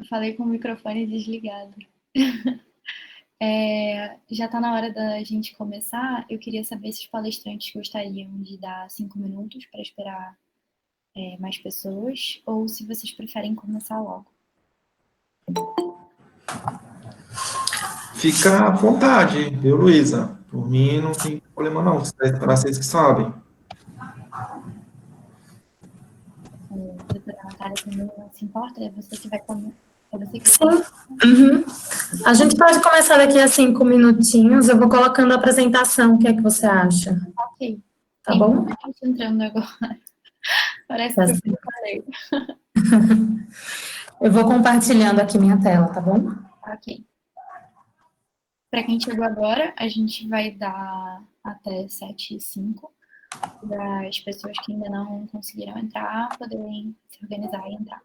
Falei com o microfone desligado. Já está na hora da gente começar. Eu queria saber se os palestrantes gostariam de dar 5 minutos para esperar mais pessoas, ou se vocês preferem começar logo. Fica à vontade, viu, Luísa? Por mim não tem problema não, vocês que sabem. Doutora Natália também não se importa? É você que vai começar. Sim. Uhum. A gente pode começar daqui a 5 minutinhos. Eu vou colocando a apresentação. O que é que você acha? Ok. Tá bom? Tem entrando agora. Parece Tá que certo. eu falei. Eu vou compartilhando aqui minha tela, tá bom? Ok. Para quem chegou agora, a gente vai dar até 7h05 para as pessoas que ainda não conseguiram entrar poderem se organizar e entrar.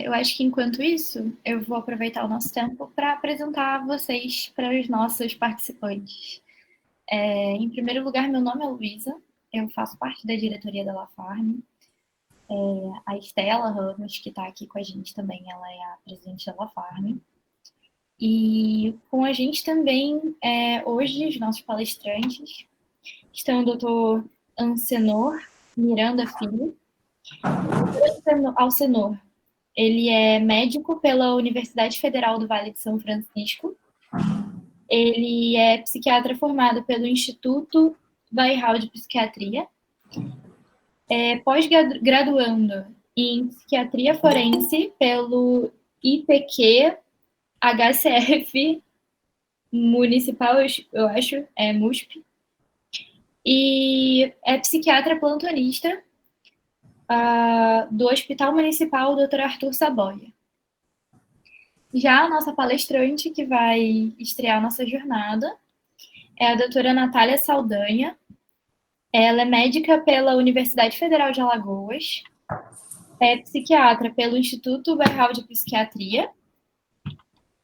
Eu acho que, enquanto isso, eu vou aproveitar o nosso tempo para apresentar vocês para os nossos participantes. Em primeiro lugar, meu nome é Luísa, eu faço parte da diretoria da Lafarm. A Estela Ramos, que está aqui com a gente também, ela é a presidente da Lafarm. E com a gente também, hoje, os nossos palestrantes estão o doutor Ancenor Miranda Filho. O doutor Alcenor, ele é médico pela Universidade Federal do Vale de São Francisco. Ele é psiquiatra formado pelo Instituto Bairral de Psiquiatria. É pós-graduando em Psiquiatria Forense pelo IPQ HCF Municipal, eu acho, MUSP. E é psiquiatra plantonista do Hospital Municipal Dr. Arthur Saboia. Já a nossa palestrante, que vai estrear a nossa jornada, é a doutora Natália Saldanha. Ela é médica pela Universidade Federal de Alagoas, é psiquiatra pelo Instituto Bairral de Psiquiatria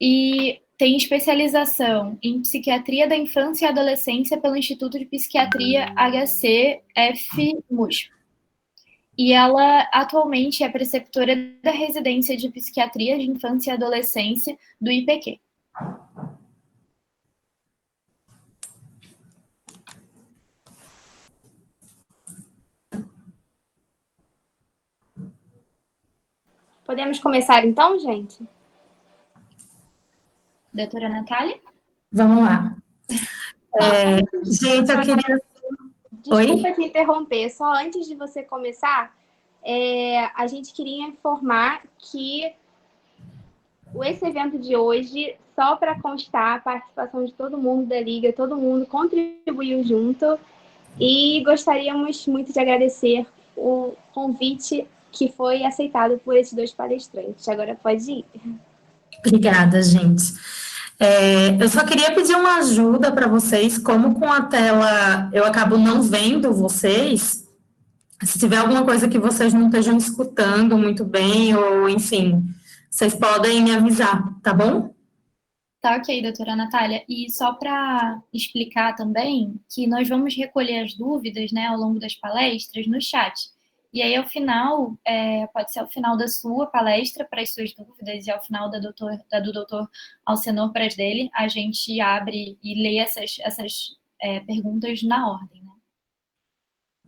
e tem especialização em Psiquiatria da Infância e Adolescência pelo Instituto de Psiquiatria HCF MUSP. E ela atualmente é preceptora da residência de Psiquiatria de Infância e Adolescência do IPQ. Podemos começar então, gente? Doutora Natália? Vamos lá. Gente, eu queria... Desculpa te interromper, só antes de você começar, a gente queria informar que esse evento de hoje, só para constar a participação de todo mundo da Liga, todo mundo contribuiu junto e gostaríamos muito de agradecer o convite que foi aceitado por esses 2 palestrantes. Agora pode ir. Obrigada, gente. Eu só queria pedir uma ajuda para vocês, como com a tela eu acabo não vendo vocês, se tiver alguma coisa que vocês não estejam escutando muito bem, ou enfim, vocês podem me avisar, tá bom? Tá ok, doutora Natália. E só para explicar também que nós vamos recolher as dúvidas, né, ao longo das palestras no chat. E aí, ao final, pode ser ao final da sua palestra para as suas dúvidas e ao final da do doutor Alcenor para as dele, a gente abre e lê essas perguntas na ordem, né?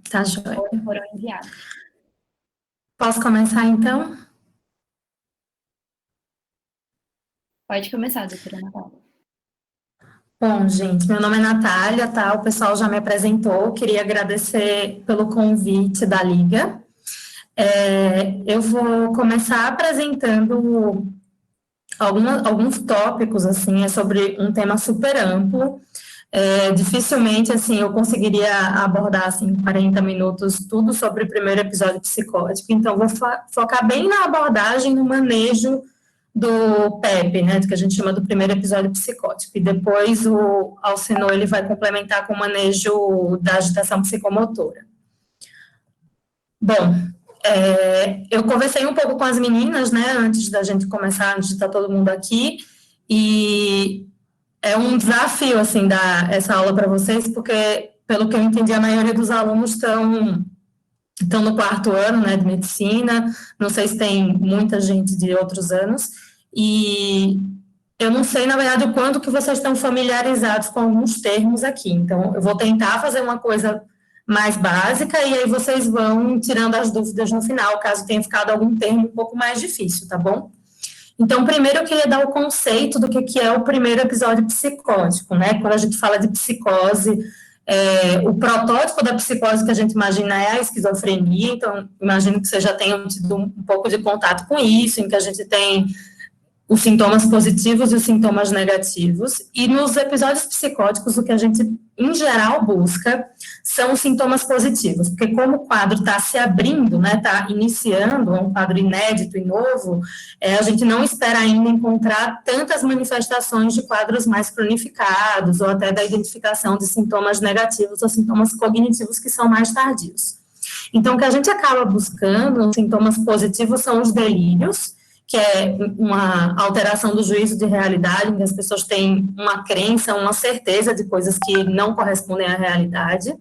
Tá joia. Foram enviadas. Posso começar, então? Pode começar, doutora Natália. Bom, gente, meu nome é Natália, tá? O pessoal já me apresentou, queria agradecer pelo convite da Liga. Eu vou começar apresentando alguns tópicos, assim, sobre um tema super amplo. Dificilmente, assim, eu conseguiria abordar, assim, em 40 minutos, tudo sobre o primeiro episódio psicótico, então vou focar bem na abordagem, no manejo do PEP, né, que a gente chama do primeiro episódio psicótico, e depois o Alcenor, ele vai complementar com o manejo da agitação psicomotora. Bom, eu conversei um pouco com as meninas, né, antes da gente começar, antes de estar todo mundo aqui, e é um desafio, assim, dar essa aula para vocês, porque, pelo que eu entendi, a maioria dos alunos estão no 4º ano, né, de medicina, não sei se tem muita gente de outros anos, e eu não sei, na verdade, o quanto que vocês estão familiarizados com alguns termos aqui, então eu vou tentar fazer uma coisa mais básica, e aí vocês vão tirando as dúvidas no final, caso tenha ficado algum termo um pouco mais difícil, tá bom? Então, primeiro eu queria dar o conceito do que é o primeiro episódio psicótico, né? Quando a gente fala de psicose, o protótipo da psicose que a gente imagina é a esquizofrenia, então imagino que vocês já tenham tido um pouco de contato com isso, em que a gente tem os sintomas positivos e os sintomas negativos, e nos episódios psicóticos o que a gente, em geral, busca são os sintomas positivos, porque como o quadro está se abrindo, né, está iniciando, é um quadro inédito e novo, a gente não espera ainda encontrar tantas manifestações de quadros mais cronificados, ou até da identificação de sintomas negativos ou sintomas cognitivos que são mais tardios. Então, o que a gente acaba buscando, sintomas positivos, são os delírios, que é uma alteração do juízo de realidade, em que as pessoas têm uma crença, uma certeza de coisas que não correspondem à realidade,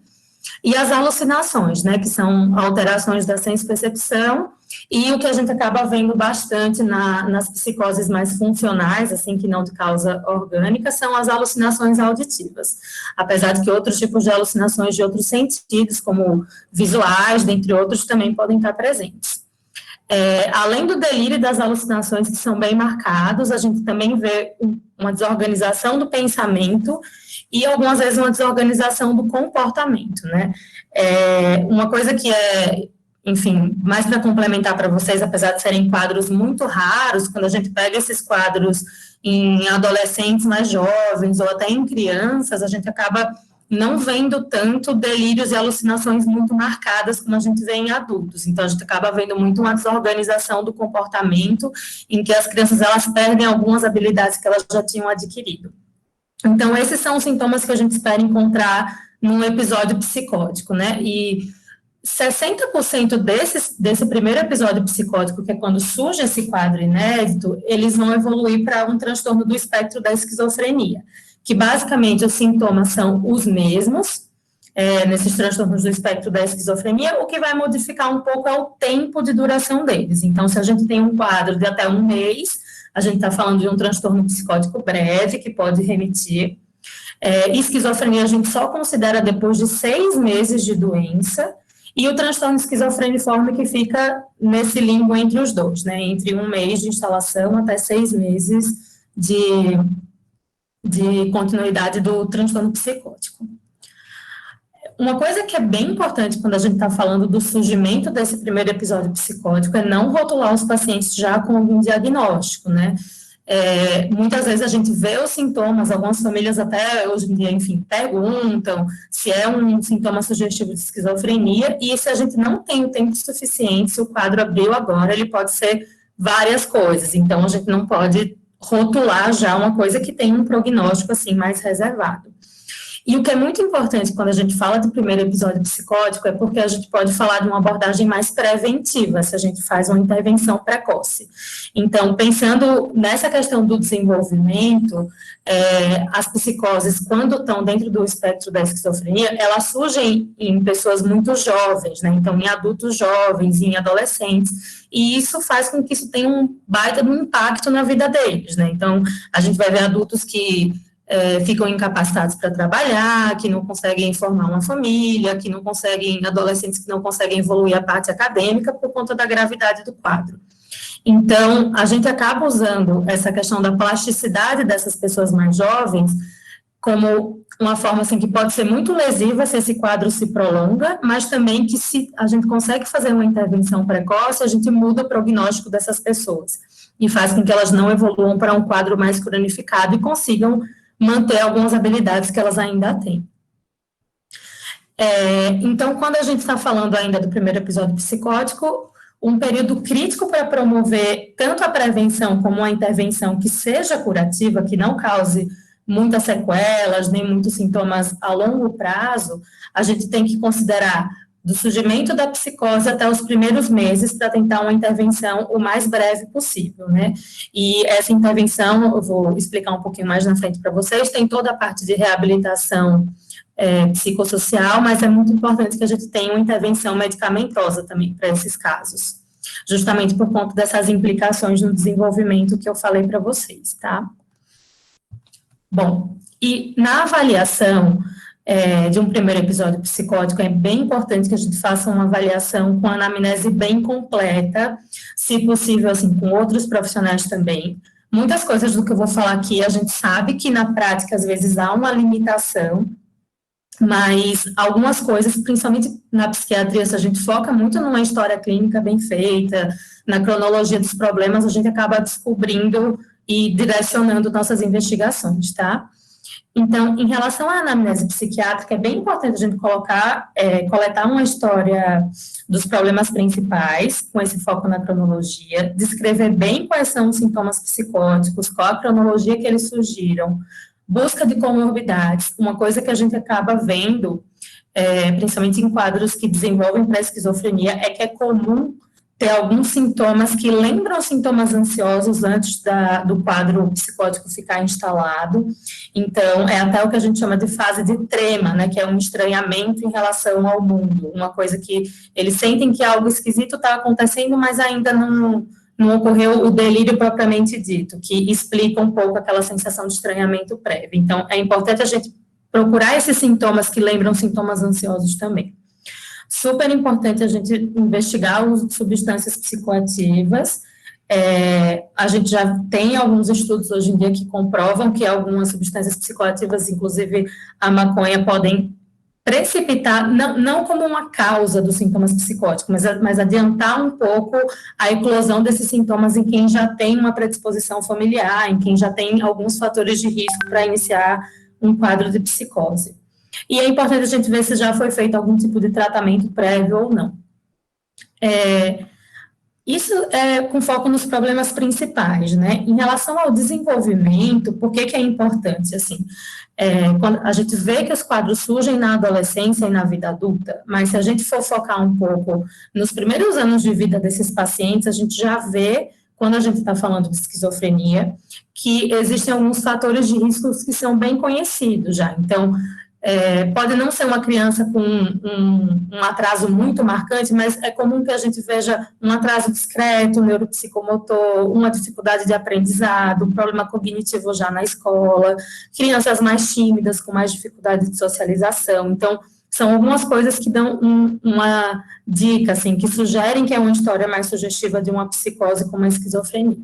e as alucinações, né, que são alterações da senso-percepção, e o que a gente acaba vendo bastante nas psicoses mais funcionais, assim, que não de causa orgânica, são as alucinações auditivas, apesar de que outros tipos de alucinações de outros sentidos, como visuais, dentre outros, também podem estar presentes. Além do delírio e das alucinações que são bem marcados, a gente também vê uma desorganização do pensamento e algumas vezes uma desorganização do comportamento, né? Uma coisa que enfim, mais para complementar para vocês, apesar de serem quadros muito raros, quando a gente pega esses quadros em adolescentes mais jovens ou até em crianças, a gente acaba não vendo tanto delírios e alucinações muito marcadas como a gente vê em adultos. Então, a gente acaba vendo muito uma desorganização do comportamento, em que as crianças, elas perdem algumas habilidades que elas já tinham adquirido. Então, esses são os sintomas que a gente espera encontrar num episódio psicótico, né? E 60% desse primeiro episódio psicótico, que é quando surge esse quadro inédito, eles vão evoluir para um transtorno do espectro da esquizofrenia, que basicamente os sintomas são os mesmos, nesses transtornos do espectro da esquizofrenia, o que vai modificar um pouco é o tempo de duração deles. Então, se a gente tem um quadro de até 1 mês, a gente está falando de um transtorno psicótico breve, que pode remitir. Esquizofrenia a gente só considera depois de 6 meses de doença, e o transtorno esquizofreniforme que fica nesse limbo entre os dois, né, entre 1 mês de instalação até 6 meses de continuidade do transtorno psicótico. Uma coisa que é bem importante quando a gente está falando do surgimento desse primeiro episódio psicótico é não rotular os pacientes já com algum diagnóstico, né? Muitas vezes a gente vê os sintomas, algumas famílias até hoje em dia, enfim, perguntam se é um sintoma sugestivo de esquizofrenia, e se a gente não tem o tempo suficiente, se o quadro abriu agora, ele pode ser várias coisas, então a gente não pode rotular já uma coisa que tem um prognóstico, assim, mais reservado. E o que é muito importante quando a gente fala de primeiro episódio psicótico é porque a gente pode falar de uma abordagem mais preventiva, se a gente faz uma intervenção precoce. Então, pensando nessa questão do desenvolvimento, as psicoses, quando estão dentro do espectro da esquizofrenia, elas surgem em pessoas muito jovens, né? Então, em adultos jovens, em adolescentes, e isso faz com que isso tenha um baita de um impacto na vida deles, né? Então, a gente vai ver adultos que ficam incapacitados para trabalhar, que não conseguem formar uma família, que não conseguem, adolescentes que não conseguem evoluir a parte acadêmica por conta da gravidade do quadro. Então, a gente acaba usando essa questão da plasticidade dessas pessoas mais jovens como uma forma, assim, que pode ser muito lesiva se esse quadro se prolonga, mas também que se a gente consegue fazer uma intervenção precoce, a gente muda o prognóstico dessas pessoas e faz com que elas não evoluam para um quadro mais cronificado e consigam manter algumas habilidades que elas ainda têm. Então, quando a gente está falando ainda do primeiro episódio psicótico, um período crítico para promover tanto a prevenção como a intervenção que seja curativa, que não cause muitas sequelas, nem muitos sintomas a longo prazo, a gente tem que considerar do surgimento da psicose até os primeiros meses, para tentar uma intervenção o mais breve possível, né? E essa intervenção, eu vou explicar um pouquinho mais na frente para vocês, tem toda a parte de reabilitação psicossocial, mas é muito importante que a gente tenha uma intervenção medicamentosa também para esses casos, justamente por conta dessas implicações no desenvolvimento que eu falei para vocês, tá? Bom, e na avaliação de um primeiro episódio psicótico, é bem importante que a gente faça uma avaliação com anamnese bem completa, se possível, assim, com outros profissionais também. Muitas coisas do que eu vou falar aqui, a gente sabe que na prática, às vezes, há uma limitação, mas algumas coisas, principalmente na psiquiatria, se a gente foca muito numa história clínica bem feita, na cronologia dos problemas, a gente acaba descobrindo e direcionando nossas investigações, tá? Então, em relação à anamnese psiquiátrica, é bem importante a gente coletar uma história dos problemas principais, com esse foco na cronologia, descrever bem quais são os sintomas psicóticos, qual a cronologia que eles surgiram, busca de comorbidades, uma coisa que a gente acaba vendo, principalmente em quadros que desenvolvem pré-esquizofrenia, é que é comum ter alguns sintomas que lembram sintomas ansiosos antes do quadro psicótico ficar instalado. Então, é até o que a gente chama de fase de trema, né, que é um estranhamento em relação ao mundo, uma coisa que eles sentem que algo esquisito está acontecendo, mas ainda não ocorreu o delírio propriamente dito, que explica um pouco aquela sensação de estranhamento prévio. Então, é importante a gente procurar esses sintomas que lembram sintomas ansiosos também. Super importante a gente investigar as substâncias psicoativas. A gente já tem alguns estudos hoje em dia que comprovam que algumas substâncias psicoativas, inclusive a maconha, podem precipitar, não como uma causa dos sintomas psicóticos, mas adiantar um pouco a eclosão desses sintomas em quem já tem uma predisposição familiar, em quem já tem alguns fatores de risco para iniciar um quadro de psicose. E é importante a gente ver se já foi feito algum tipo de tratamento prévio ou não. Isso é com foco nos problemas principais, né? Em relação ao desenvolvimento, por que é importante, assim? Quando a gente vê que os quadros surgem na adolescência e na vida adulta, mas se a gente for focar um pouco nos primeiros anos de vida desses pacientes, a gente já vê, quando a gente está falando de esquizofrenia, que existem alguns fatores de risco que são bem conhecidos já. Então, pode não ser uma criança com um atraso muito marcante, mas é comum que a gente veja um atraso discreto, neuropsicomotor, uma dificuldade de aprendizado, um problema cognitivo já na escola, crianças mais tímidas, com mais dificuldade de socialização. Então, são algumas coisas que dão uma dica, assim, que sugerem que é uma história mais sugestiva de uma psicose como a esquizofrenia.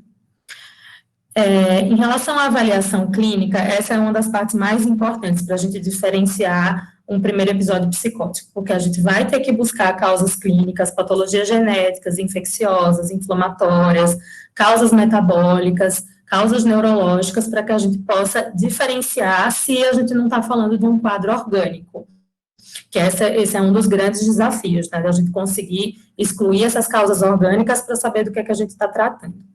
Em relação à avaliação clínica, essa é uma das partes mais importantes para a gente diferenciar um primeiro episódio psicótico, porque a gente vai ter que buscar causas clínicas, patologias genéticas, infecciosas, inflamatórias, causas metabólicas, causas neurológicas, para que a gente possa diferenciar se a gente não está falando de um quadro orgânico, que esse é um dos grandes desafios, né, da gente conseguir excluir essas causas orgânicas para saber do que é que a gente está tratando.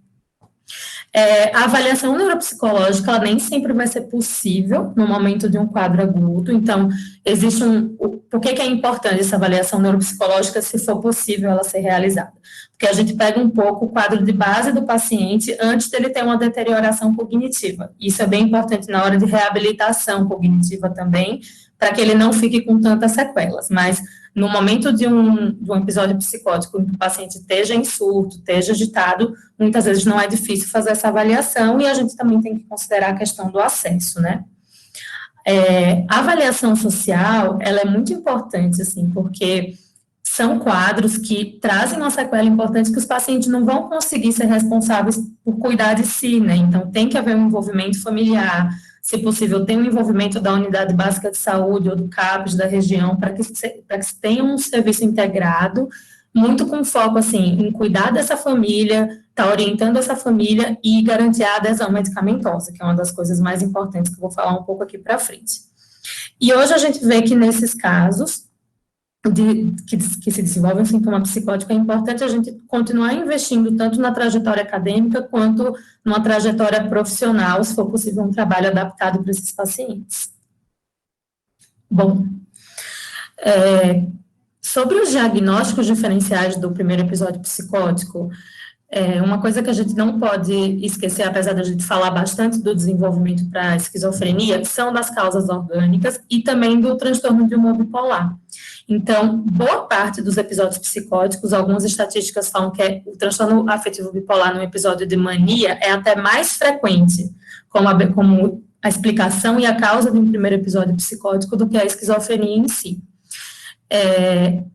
A avaliação neuropsicológica, ela nem sempre vai ser possível no momento de um quadro agudo, então, existe por que é importante essa avaliação neuropsicológica, se for possível ela ser realizada? Porque a gente pega um pouco o quadro de base do paciente antes dele ter uma deterioração cognitiva. Isso é bem importante na hora de reabilitação cognitiva também, para que ele não fique com tantas sequelas, mas no momento de um episódio psicótico em que o paciente esteja em surto, esteja agitado, muitas vezes não é difícil fazer essa avaliação e a gente também tem que considerar a questão do acesso, né? A avaliação social, ela é muito importante, assim, porque são quadros que trazem uma sequela importante que os pacientes não vão conseguir ser responsáveis por cuidar de si, né? Então, tem que haver um envolvimento familiar, se possível, tem um envolvimento da unidade básica de saúde ou do CAPS da região, para que se tenha um serviço integrado, muito com foco, assim, em cuidar dessa família, tá orientando essa família e garantir a adesão medicamentosa, que é uma das coisas mais importantes que eu vou falar um pouco aqui para frente. E hoje a gente vê que nesses casos, que se desenvolve um sintoma psicótico, é importante a gente continuar investindo tanto na trajetória acadêmica quanto numa trajetória profissional, se for possível um trabalho adaptado para esses pacientes. Bom, Sobre os diagnósticos diferenciais do primeiro episódio psicótico, uma coisa que a gente não pode esquecer, apesar da gente falar bastante do desenvolvimento para a esquizofrenia, são das causas orgânicas e também do transtorno de humor bipolar. Então, boa parte dos episódios psicóticos, algumas estatísticas falam que o transtorno afetivo bipolar no episódio de mania é até mais frequente como a explicação e a causa de um primeiro episódio psicótico do que a esquizofrenia em si.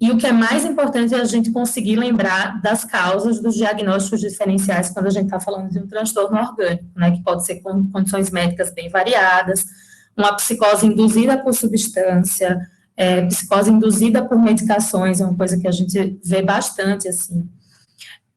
E o que é mais importante é a gente conseguir lembrar das causas dos diagnósticos diferenciais quando a gente está falando de um transtorno orgânico, né, que pode ser com condições médicas bem variadas, uma psicose induzida por substância, psicose induzida por medicações, é uma coisa que a gente vê bastante, assim.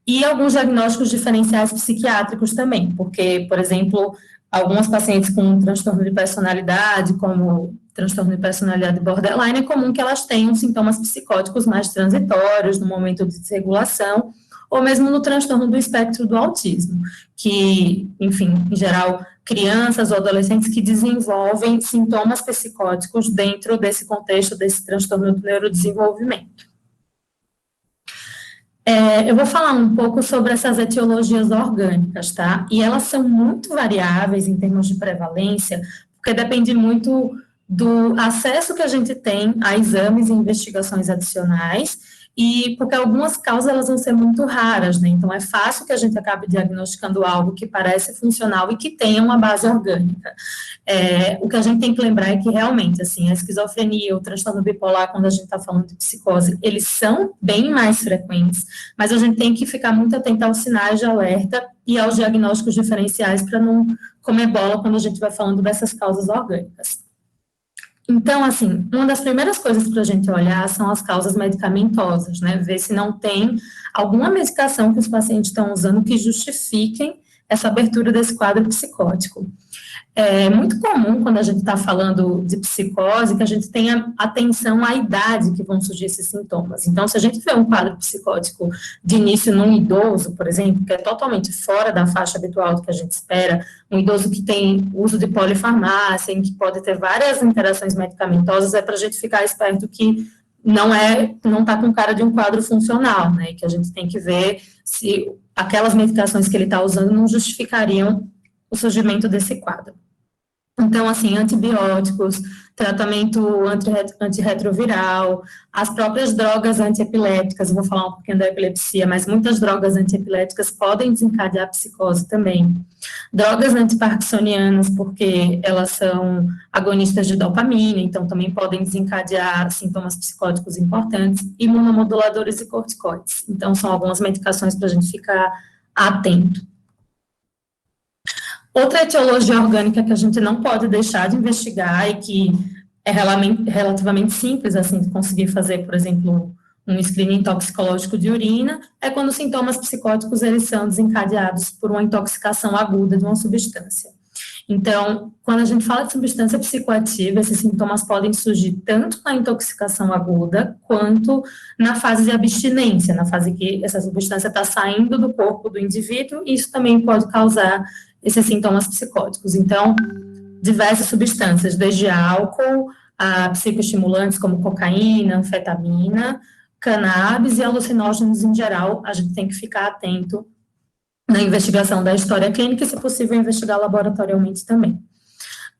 E alguns diagnósticos diferenciais psiquiátricos também, porque, por exemplo, algumas pacientes com transtorno de personalidade, como transtorno de personalidade borderline, é comum que elas tenham sintomas psicóticos mais transitórios, no momento de desregulação, ou mesmo no transtorno do espectro do autismo, que, enfim, em geral, crianças ou adolescentes que desenvolvem sintomas psicóticos dentro desse contexto, desse transtorno do neurodesenvolvimento. Eu vou falar um pouco sobre essas etiologias orgânicas, tá? E elas são muito variáveis em termos de prevalência, porque depende muito do acesso que a gente tem a exames e investigações adicionais, e porque algumas causas elas vão ser muito raras, né? Então é fácil que a gente acabe diagnosticando algo que parece funcional e que tenha uma base orgânica. O que a gente tem que lembrar é que realmente, assim, a esquizofrenia, o transtorno bipolar, quando a gente está falando de psicose, eles são bem mais frequentes, mas a gente tem que ficar muito atento aos sinais de alerta e aos diagnósticos diferenciais para não comer bola quando a gente vai falando dessas causas orgânicas. Então, assim, uma das primeiras coisas para a gente olhar são as causas medicamentosas, né? Ver se não tem alguma medicação que os pacientes estão usando que justifiquem essa abertura desse quadro psicótico. É muito comum, quando a gente está falando de psicose, que a gente tenha atenção à idade que vão surgir esses sintomas. Então, se a gente vê um quadro psicótico de início num idoso, por exemplo, que é totalmente fora da faixa habitual do que a gente espera, um idoso que tem uso de polifarmácia, em que pode ter várias interações medicamentosas, é para a gente ficar esperto que não está com cara de um quadro funcional, né, que a gente tem que ver se aquelas medicações que ele está usando não justificariam o surgimento desse quadro. Então, assim, antibióticos, tratamento antirretroviral, as próprias drogas antiepilépticas, eu vou falar um pouquinho da epilepsia, mas muitas drogas antiepiléticas podem desencadear psicose também. Drogas antiparkinsonianas, porque elas são agonistas de dopamina, então também podem desencadear sintomas psicóticos importantes, imunomoduladores e corticoides. Então, são algumas medicações para a gente ficar atento. Outra etiologia orgânica que a gente não pode deixar de investigar e que é relativamente simples, assim, de conseguir fazer, por exemplo, um screening toxicológico de urina, é quando os sintomas psicóticos, eles são desencadeados por uma intoxicação aguda de uma substância. Então, quando a gente fala de substância psicoativa, esses sintomas podem surgir tanto na intoxicação aguda, quanto na fase de abstinência, na fase que essa substância está saindo do corpo do indivíduo, e isso também pode causar esses sintomas psicóticos. Então, diversas substâncias, desde álcool, a psicoestimulantes como cocaína, anfetamina, cannabis e alucinógenos em geral, a gente tem que ficar atento na investigação da história clínica e, se possível, investigar laboratorialmente também.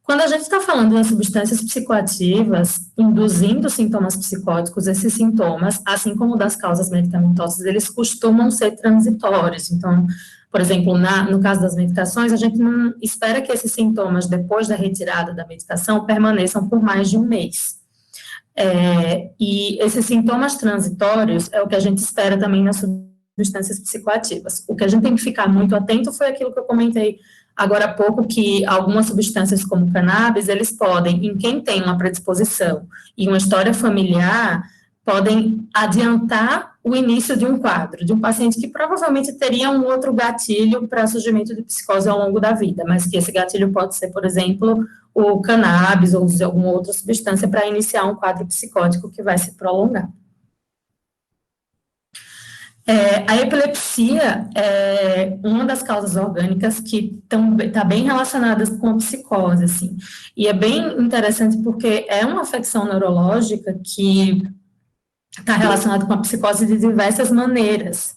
Quando a gente está falando das substâncias psicoativas induzindo sintomas psicóticos, esses sintomas, assim como das causas medicamentosas, eles costumam ser transitórios. Então, por exemplo, no caso das medicações, a gente não espera que esses sintomas, depois da retirada da medicação, permaneçam por mais de um mês. E esses sintomas transitórios é o que a gente espera também nas substâncias psicoativas. O que a gente tem que ficar muito atento foi aquilo que eu comentei agora há pouco, que algumas substâncias como cannabis, eles podem, em quem tem uma predisposição e uma história familiar, podem adiantar o início de um quadro, de um paciente que provavelmente teria um outro gatilho para surgimento de psicose ao longo da vida, mas que esse gatilho pode ser, por exemplo, o cannabis ou alguma outra substância para iniciar um quadro psicótico que vai se prolongar. A epilepsia é uma das causas orgânicas que está bem relacionadas com a psicose, assim, e é bem interessante porque é uma afecção neurológica que está relacionado com a psicose de diversas maneiras.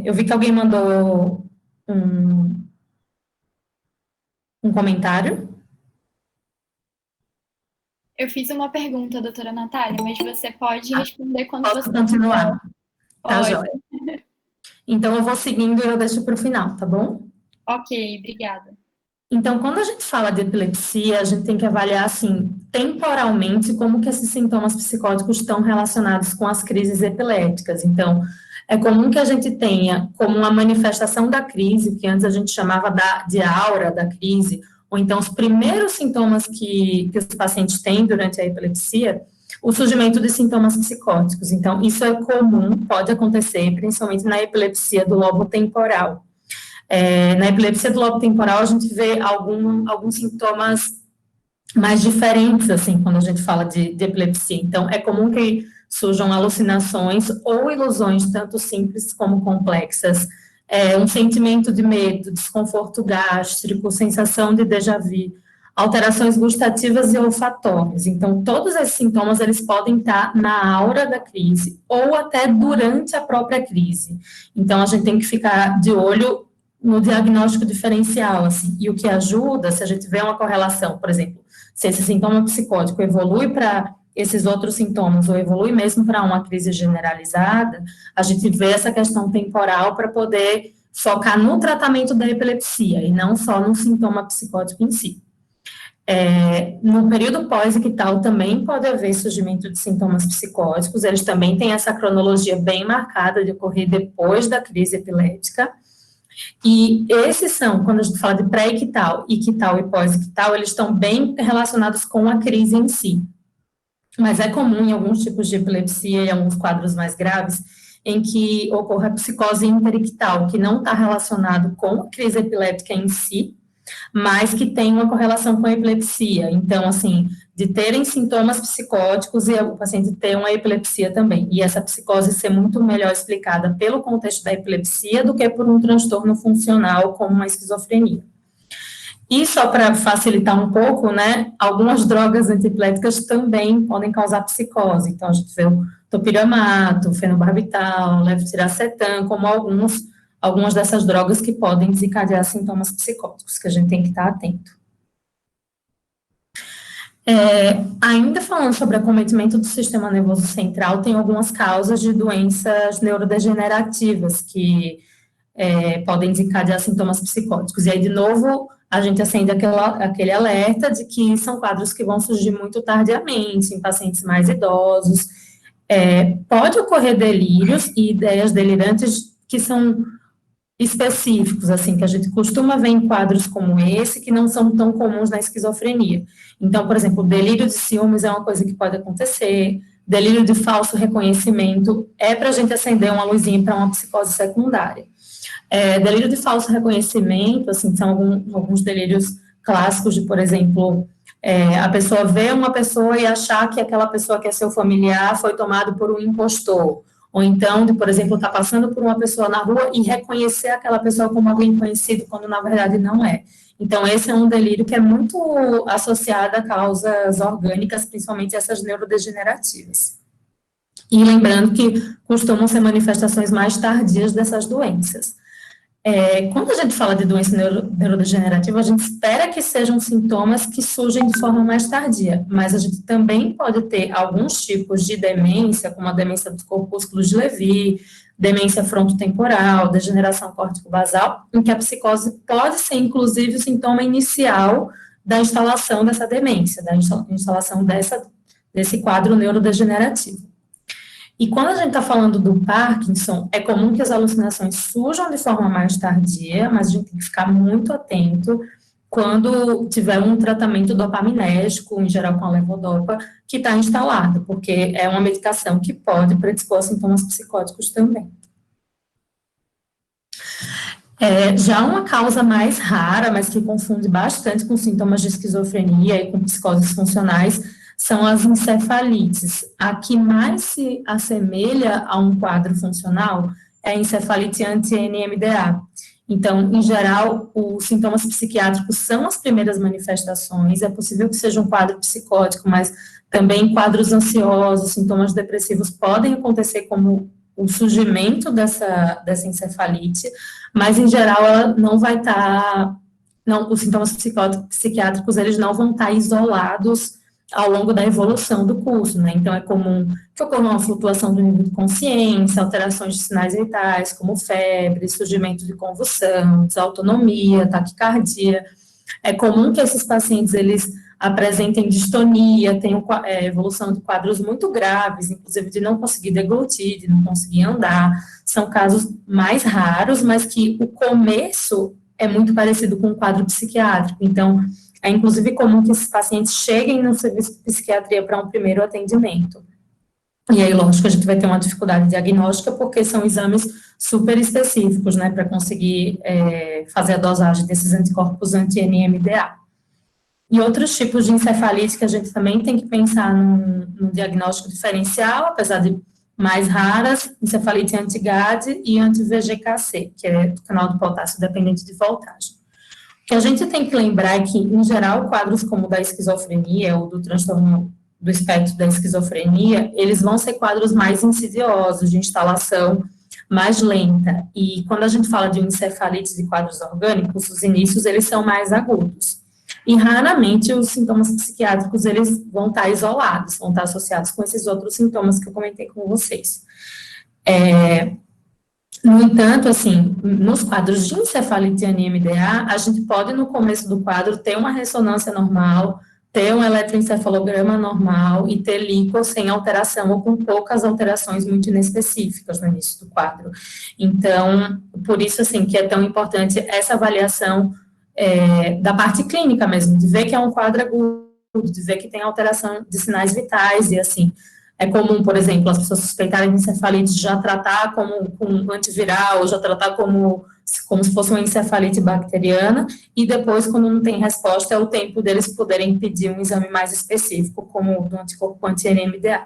Eu vi que alguém mandou um comentário. Eu fiz uma pergunta, doutora Natália, mas você pode responder quando Posso você continuar? Tá, Pode. joia. Então, eu vou seguindo e eu deixo para o final, tá bom? Ok, obrigada. Então, quando a gente fala de epilepsia, a gente tem que avaliar, assim, temporalmente, como que esses sintomas psicóticos estão relacionados com as crises epiléticas. Então, é comum que a gente tenha como uma manifestação da crise, que antes a gente chamava de aura da crise, ou então os primeiros sintomas que os pacientes têm durante a epilepsia, o surgimento de sintomas psicóticos. Então, isso é comum, pode acontecer, principalmente na epilepsia do lobo temporal. Na epilepsia do lobo temporal, a gente vê alguns sintomas mais diferentes, assim, quando a gente fala de epilepsia. Então, é comum que surjam alucinações ou ilusões, tanto simples como complexas, um sentimento de medo, desconforto gástrico, sensação de déjà vu, alterações gustativas e olfatórias. Então, todos esses sintomas, eles podem estar na aura da crise ou até durante a própria crise. Então, a gente tem que ficar de olho no diagnóstico diferencial, assim, e o que ajuda, se a gente vê uma correlação, por exemplo, se esse sintoma psicótico evolui para esses outros sintomas, ou evolui mesmo para uma crise generalizada, a gente vê essa questão temporal para poder focar no tratamento da epilepsia, e não só no sintoma psicótico em si. No período pós-ictal também pode haver surgimento de sintomas psicóticos, eles também têm essa cronologia bem marcada de ocorrer depois da crise epilética, e esses são, quando a gente fala de pré-ictal, ictal e pós-ictal, eles estão bem relacionados com a crise em si. Mas é comum em alguns tipos de epilepsia e alguns quadros mais graves, em que ocorra psicose interictal, que não está relacionado com a crise epiléptica em si, mas que tem uma correlação com a epilepsia. Então, assim, de terem sintomas psicóticos e o paciente ter uma epilepsia também. E essa psicose ser muito melhor explicada pelo contexto da epilepsia do que por um transtorno funcional como uma esquizofrenia. E só para facilitar um pouco, né, algumas drogas antiepiléticas também podem causar psicose. Então, a gente vê o topiramato, fenobarbital, levetiracetam, como algumas dessas drogas que podem desencadear sintomas psicóticos, que a gente tem que estar atento. Ainda falando sobre acometimento do sistema nervoso central, tem algumas causas de doenças neurodegenerativas que podem desencadear sintomas psicóticos. E aí, de novo, a gente acende aquele alerta de que são quadros que vão surgir muito tardiamente, em pacientes mais idosos. Pode ocorrer delírios e ideias delirantes que são específicos, assim, que a gente costuma ver em quadros como esse, que não são tão comuns na esquizofrenia. Então, por exemplo, delírio de ciúmes é uma coisa que pode acontecer, delírio de falso reconhecimento é para a gente acender uma luzinha para uma psicose secundária. Delírio de falso reconhecimento, assim, são alguns delírios clássicos de, por exemplo, a pessoa vê uma pessoa e achar que aquela pessoa que é seu familiar foi tomado por um impostor. Ou então, de, por exemplo, estar passando por uma pessoa na rua e reconhecer aquela pessoa como alguém conhecido, quando na verdade não é. Então, esse é um delírio que é muito associado a causas orgânicas, principalmente essas neurodegenerativas. E lembrando que costumam ser manifestações mais tardias dessas doenças. Quando a gente fala de doença neurodegenerativa, a gente espera que sejam sintomas que surgem de forma mais tardia, mas a gente também pode ter alguns tipos de demência, como a demência dos corpúsculos de Lewy, demência frontotemporal, degeneração córtico-basal, em que a psicose pode ser, inclusive, o sintoma inicial da instalação dessa demência, da instalação desse quadro neurodegenerativo. E quando a gente está falando do Parkinson, é comum que as alucinações surjam de forma mais tardia, mas a gente tem que ficar muito atento quando tiver um tratamento dopaminérgico, em geral com a levodopa, que está instalado, porque é uma medicação que pode predispor a sintomas psicóticos também. Já uma causa mais rara, mas que confunde bastante com sintomas de esquizofrenia e com psicoses funcionais, são as encefalites. A que mais se assemelha a um quadro funcional é a encefalite anti-NMDA. Então, em geral, os sintomas psiquiátricos são as primeiras manifestações, é possível que seja um quadro psicótico, mas também quadros ansiosos, sintomas depressivos podem acontecer como o surgimento dessa encefalite, mas, em geral, ela não vai estar, os sintomas psiquiátricos, eles não vão estar isolados ao longo da evolução do curso, né? Então, é comum que ocorra uma flutuação do nível de consciência, alterações de sinais vitais, como febre, surgimento de convulsão, desautonomia, taquicardia. É comum que esses pacientes, eles apresentem distonia, tenham evolução de quadros muito graves, inclusive de não conseguir deglutir, de não conseguir andar. São casos mais raros, mas que o começo é muito parecido com um quadro psiquiátrico. Então, é inclusive comum que esses pacientes cheguem no serviço de psiquiatria para um primeiro atendimento. E aí, lógico, a gente vai ter uma dificuldade diagnóstica, porque são exames super específicos, né, para conseguir fazer a dosagem desses anticorpos anti-NMDA. E outros tipos de encefalite que a gente também tem que pensar no diagnóstico diferencial, apesar de mais raras, encefalite anti-GAD e anti-VGKC, que é do canal do potássio dependente de voltagem. O que a gente tem que lembrar é que, em geral, quadros como o da esquizofrenia ou do transtorno do espectro da esquizofrenia, eles vão ser quadros mais insidiosos, de instalação mais lenta. E quando a gente fala de encefalite de quadros orgânicos, os inícios, eles são mais agudos. E, raramente, os sintomas psiquiátricos, eles vão estar isolados, vão estar associados com esses outros sintomas que eu comentei com vocês. No entanto, assim, nos quadros de encefalite NMDA, a gente pode, no começo do quadro, ter uma ressonância normal, ter um eletroencefalograma normal e ter líquido sem alteração ou com poucas alterações muito inespecíficas no início do quadro. Então, por isso, assim, que é tão importante essa avaliação da parte clínica mesmo, de ver que é um quadro agudo, de ver que tem alteração de sinais vitais e, assim, é comum, por exemplo, as pessoas suspeitarem de encefalite já tratar como com antiviral, já tratar como se fosse uma encefalite bacteriana, e depois, quando não tem resposta, é o tempo deles poderem pedir um exame mais específico, como o do anticorpo anti-NMDA.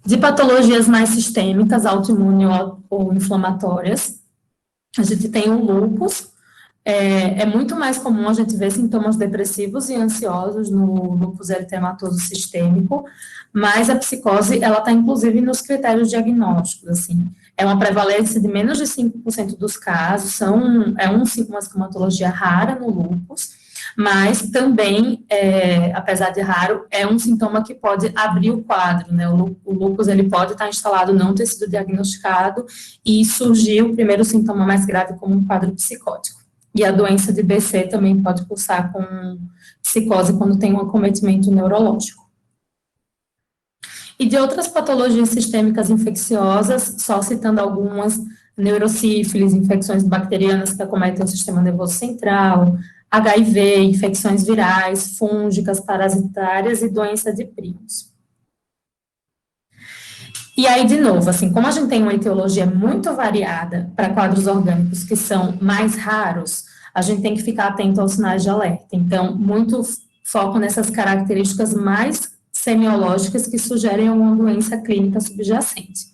De patologias mais sistêmicas, autoimune ou inflamatórias, a gente tem o lúpus. É muito mais comum a gente ver sintomas depressivos e ansiosos no lúpus eritematoso sistêmico, mas a psicose, ela está inclusive nos critérios diagnósticos, assim, é uma prevalência de menos de 5% dos casos, uma sintomatologia rara no lúpus, mas também, apesar de raro, é um sintoma que pode abrir o quadro, né, o lúpus, ele pode estar instalado, não ter sido diagnosticado, e surgir o primeiro sintoma mais grave como um quadro psicótico. E a doença de BC também pode cursar com psicose quando tem um acometimento neurológico. E de outras patologias sistêmicas infecciosas, só citando algumas, neurosífilis, infecções bacterianas que acometem o sistema nervoso central, HIV, infecções virais, fúngicas, parasitárias e doença de Primos. E aí, de novo, assim, como a gente tem uma etiologia muito variada para quadros orgânicos que são mais raros, a gente tem que ficar atento aos sinais de alerta. Então, muito foco nessas características mais semiológicas que sugerem uma doença clínica subjacente.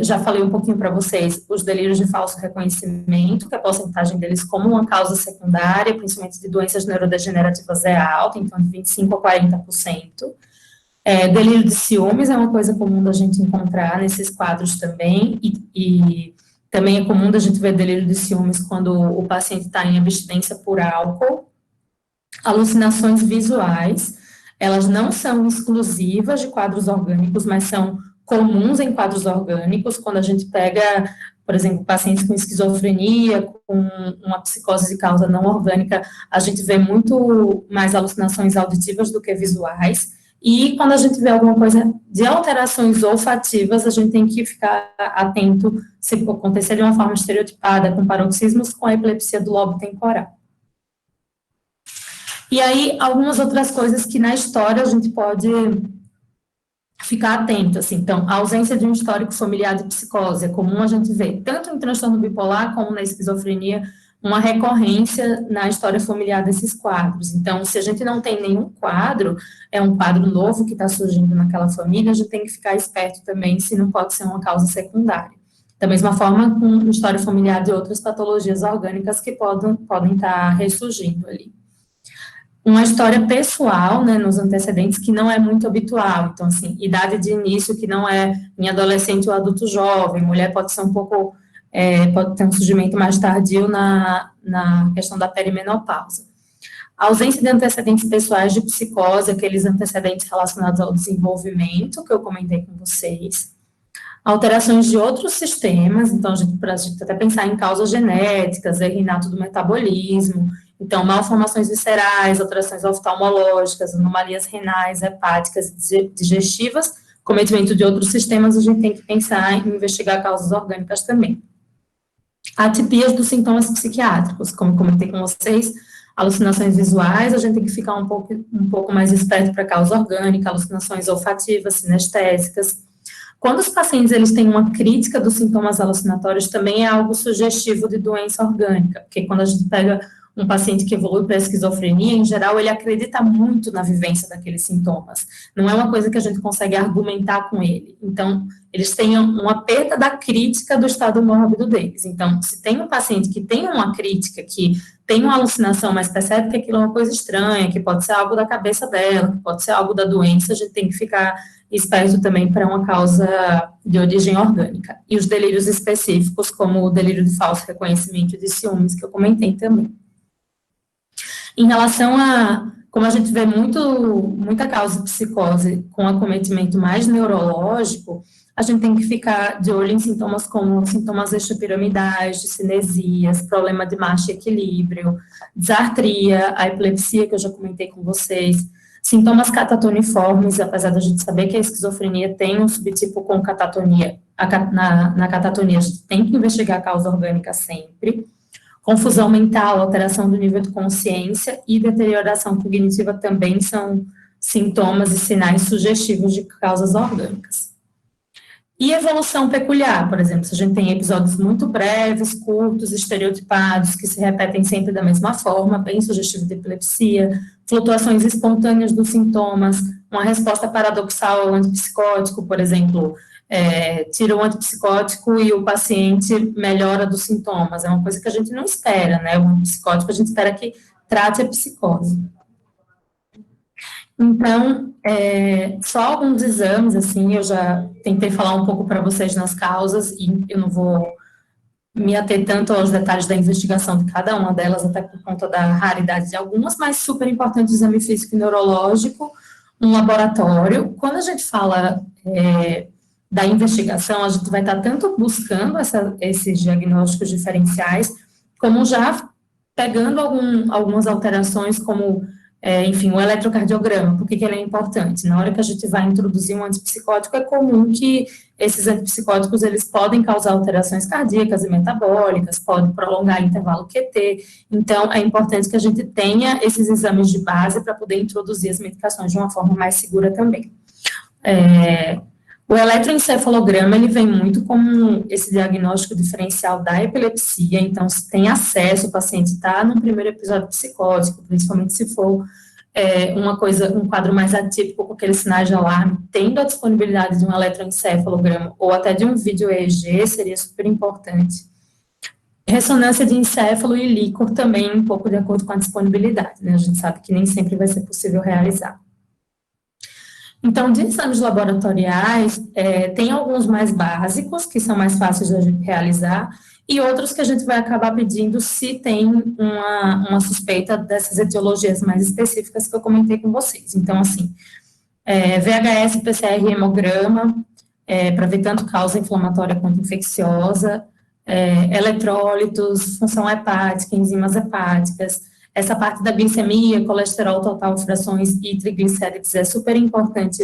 Já falei um pouquinho para vocês os delírios de falso reconhecimento, que a porcentagem deles como uma causa secundária, principalmente de doenças neurodegenerativas, é alta, então de 25% a 40%. Delírio de ciúmes é uma coisa comum da gente encontrar nesses quadros também, e também é comum da gente ver delírio de ciúmes quando o paciente está em abstinência por álcool. Alucinações visuais, elas não são exclusivas de quadros orgânicos, mas são comuns em quadros orgânicos, quando a gente pega, por exemplo, pacientes com esquizofrenia, com uma psicose de causa não orgânica, a gente vê muito mais alucinações auditivas do que visuais, e quando a gente vê alguma coisa de alterações olfativas, a gente tem que ficar atento se acontecer de uma forma estereotipada, com paroxismos com a epilepsia do lobo temporal. E aí, algumas outras coisas que na história a gente pode ficar atento, assim. Então, a ausência de um histórico familiar de psicose, é comum a gente ver, tanto em transtorno bipolar como na esquizofrenia, uma recorrência na história familiar desses quadros. Então, se a gente não tem nenhum quadro, é um quadro novo que está surgindo naquela família, a gente tem que ficar esperto também se não pode ser uma causa secundária. Da mesma forma, com história familiar de outras patologias orgânicas que podem estar ressurgindo ali. Uma história pessoal, né, nos antecedentes, que não é muito habitual. Então, assim, idade de início que não é em adolescente ou adulto jovem, mulher pode ser um pouco, pode ter um surgimento mais tardio na questão da perimenopausa. A ausência de antecedentes pessoais de psicose, aqueles antecedentes relacionados ao desenvolvimento, que eu comentei com vocês. Alterações de outros sistemas, então, para a gente até pensar em causas genéticas, erro inato do metabolismo, então, malformações viscerais, alterações oftalmológicas, anomalias renais, hepáticas e digestivas, cometimento de outros sistemas, a gente tem que pensar em investigar causas orgânicas também. Atipias dos sintomas psiquiátricos, como comentei com vocês, alucinações visuais, a gente tem que ficar um pouco mais esperto para causa orgânica, alucinações olfativas, sinestésicas. Quando os pacientes eles têm uma crítica dos sintomas alucinatórios, também é algo sugestivo de doença orgânica, porque quando a gente pega um paciente que evolui para a esquizofrenia, em geral, ele acredita muito na vivência daqueles sintomas. Não é uma coisa que a gente consegue argumentar com ele. Então, eles têm uma perda da crítica do estado mórbido deles. Então, se tem um paciente que tem uma crítica, que tem uma alucinação, mas percebe que aquilo é uma coisa estranha, que pode ser algo da cabeça dela, que pode ser algo da doença, a gente tem que ficar esperto também para uma causa de origem orgânica. E os delírios específicos, como o delírio de falso reconhecimento e de ciúmes, que eu comentei também. Em relação a, como a gente vê muita causa de psicose com acometimento mais neurológico, a gente tem que ficar de olho em sintomas como sintomas extrapiramidais, de cinesias, problema de marcha e equilíbrio, disartria, a epilepsia, que eu já comentei com vocês, sintomas catatoniformes, apesar da gente saber que a esquizofrenia tem um subtipo com catatonia, na catatonia a gente tem que investigar a causa orgânica sempre. Confusão mental, alteração do nível de consciência e deterioração cognitiva também são sintomas e sinais sugestivos de causas orgânicas. E evolução peculiar, por exemplo, se a gente tem episódios muito breves, curtos, estereotipados, que se repetem sempre da mesma forma, bem sugestivo de epilepsia, flutuações espontâneas dos sintomas, uma resposta paradoxal ao antipsicótico, por exemplo, tira o antipsicótico e o paciente melhora dos sintomas. É uma coisa que a gente não espera, né? O antipsicótico a gente espera que trate a psicose. Então, só alguns exames, assim, eu já tentei falar um pouco para vocês nas causas, e eu não vou me ater tanto aos detalhes da investigação de cada uma delas, até por conta da raridade de algumas, mas super importante o exame físico e neurológico, um laboratório. Quando a gente fala da investigação, a gente vai estar tanto buscando esses diagnósticos diferenciais, como já pegando algumas alterações, como, enfim, o eletrocardiograma. Por que ele é importante? Na hora que a gente vai introduzir um antipsicótico, é comum que esses antipsicóticos, eles podem causar alterações cardíacas e metabólicas, podem prolongar o intervalo QT, então é importante que a gente tenha esses exames de base para poder introduzir as medicações de uma forma mais segura também. O eletroencefalograma, ele vem muito como esse diagnóstico diferencial da epilepsia, então, se tem acesso, o paciente está no primeiro episódio psicótico, principalmente se for um quadro mais atípico, com aqueles sinais de alarme, tendo a disponibilidade de um eletroencefalograma, ou até de um vídeo EEG, seria super importante. Ressonância de encéfalo e líquor também, um pouco de acordo com a disponibilidade, né, a gente sabe que nem sempre vai ser possível realizar. Então, de exames laboratoriais, tem alguns mais básicos, que são mais fáceis de a gente realizar, e outros que a gente vai acabar pedindo se tem uma suspeita dessas etiologias mais específicas que eu comentei com vocês. Então, assim, VHS, PCR e hemograma, para ver tanto causa inflamatória quanto infecciosa, eletrólitos, função hepática, enzimas hepáticas. Essa parte da glicemia, colesterol total, frações e triglicérides é super importante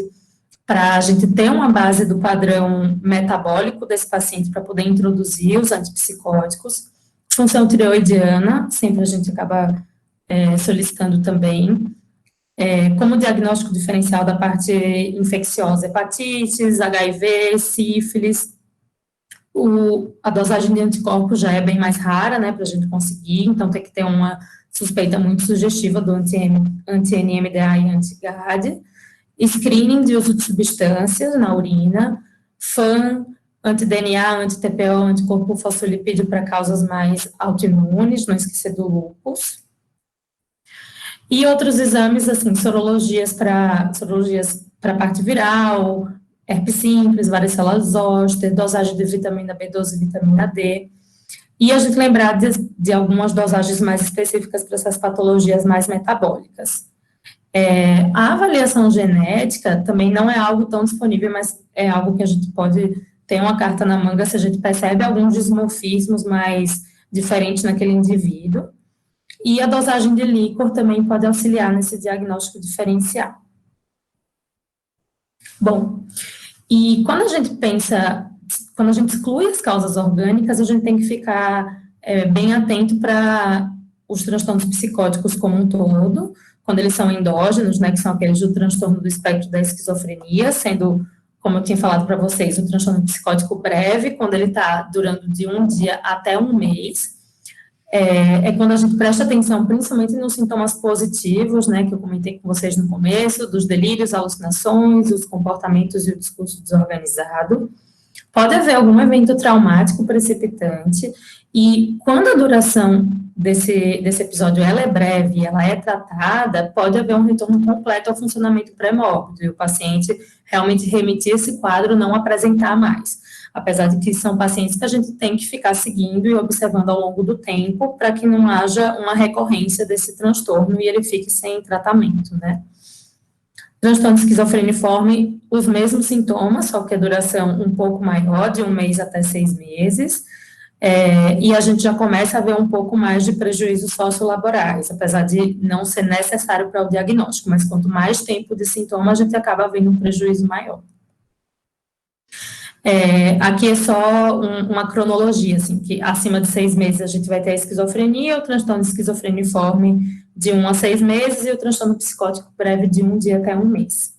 para a gente ter uma base do padrão metabólico desse paciente para poder introduzir os antipsicóticos. Função tireoidiana, sempre a gente acaba solicitando também. Como diagnóstico diferencial da parte infecciosa, hepatites, HIV, sífilis. A dosagem de anticorpos já é bem mais rara, né, para a gente conseguir, então tem que ter uma suspeita muito sugestiva do anti-NMDA e anti-GAD, screening de uso de substâncias na urina, FAN, anti-DNA, anti-TPO, anticorpo fosfolipídio para causas mais autoimunes, não esquecer do lúpus. E outros exames, assim, sorologias para a parte viral, herpes simples, varicela zoster, dosagem de vitamina B12 e vitamina D. E a gente lembrar de algumas dosagens mais específicas para essas patologias mais metabólicas. A avaliação genética também não é algo tão disponível, mas é algo que a gente pode ter uma carta na manga se a gente percebe alguns dismorfismos mais diferentes naquele indivíduo. E a dosagem de líquor também pode auxiliar nesse diagnóstico diferencial. Bom, e quando a gente exclui as causas orgânicas, a gente tem que ficar bem atento para os transtornos psicóticos como um todo, quando eles são endógenos, né, que são aqueles do transtorno do espectro da esquizofrenia, sendo, como eu tinha falado para vocês, o transtorno psicótico breve, quando ele está durando de 1 dia até 1 mês, quando a gente presta atenção, principalmente nos sintomas positivos, né, que eu comentei com vocês no começo, dos delírios, alucinações, os comportamentos e o discurso desorganizado. Pode haver algum evento traumático precipitante, e quando a duração desse episódio ela é breve, ela é tratada, pode haver um retorno completo ao funcionamento pré-mórbido, e o paciente realmente remitir esse quadro, não apresentar mais. Apesar de que são pacientes que a gente tem que ficar seguindo e observando ao longo do tempo, para que não haja uma recorrência desse transtorno e ele fique sem tratamento, né? Transtorno esquizofreniforme, os mesmos sintomas, só que a duração um pouco maior, de 1 mês até 6 meses, e a gente já começa a ver um pouco mais de prejuízos sociolaborais, apesar de não ser necessário para o diagnóstico, mas quanto mais tempo de sintoma, a gente acaba vendo um prejuízo maior. Aqui é só uma cronologia, assim, que acima de 6 meses a gente vai ter a esquizofrenia, o transtorno esquizofreniforme de 1 a 6 meses e o transtorno psicótico breve de 1 dia até 1 mês.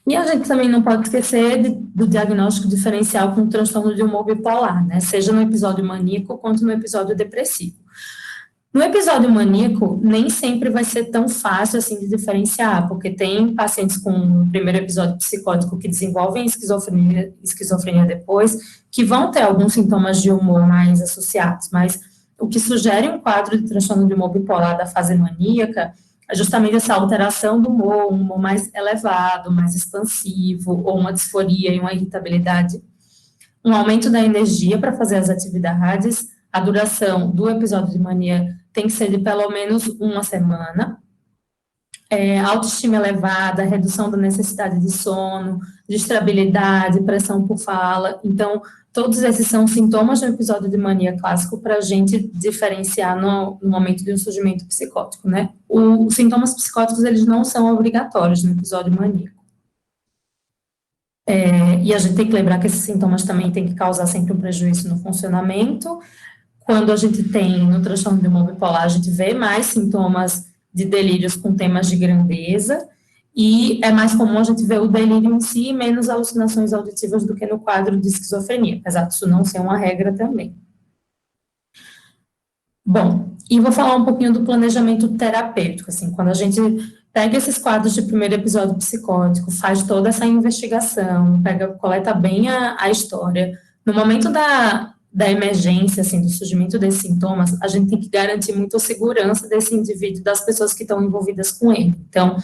E a gente também não pode esquecer do diagnóstico diferencial com o transtorno de humor bipolar, né, seja no episódio maníaco quanto no episódio depressivo. No episódio maníaco, nem sempre vai ser tão fácil assim de diferenciar, porque tem pacientes com o primeiro episódio psicótico que desenvolvem esquizofrenia depois, que vão ter alguns sintomas de humor mais associados, mas o que sugere um quadro de transtorno de humor bipolar da fase maníaca é justamente essa alteração do humor, um humor mais elevado, mais expansivo, ou uma disforia e uma irritabilidade, um aumento da energia para fazer as atividades. A duração do episódio de mania tem que ser de pelo menos 1 semana, autoestima elevada, redução da necessidade de sono, distrabilidade, pressão por fala. Então, todos esses são sintomas de um episódio de mania clássico para a gente diferenciar no momento de um surgimento psicótico, né? Os sintomas psicóticos, eles não são obrigatórios no episódio maníaco. E a gente tem que lembrar que esses sintomas também têm que causar sempre um prejuízo no funcionamento. Quando a gente tem no transtorno de humor bipolar, a gente vê mais sintomas de delírios com temas de grandeza, e é mais comum a gente ver o delírio em si, menos alucinações auditivas do que no quadro de esquizofrenia, apesar disso não ser uma regra também. Bom, e vou falar um pouquinho do planejamento terapêutico, assim, quando a gente pega esses quadros de primeiro episódio psicótico, faz toda essa investigação, coleta bem a história, no momento da emergência, assim, do surgimento desses sintomas, a gente tem que garantir muito a segurança desse indivíduo, das pessoas que estão envolvidas com ele. Então, a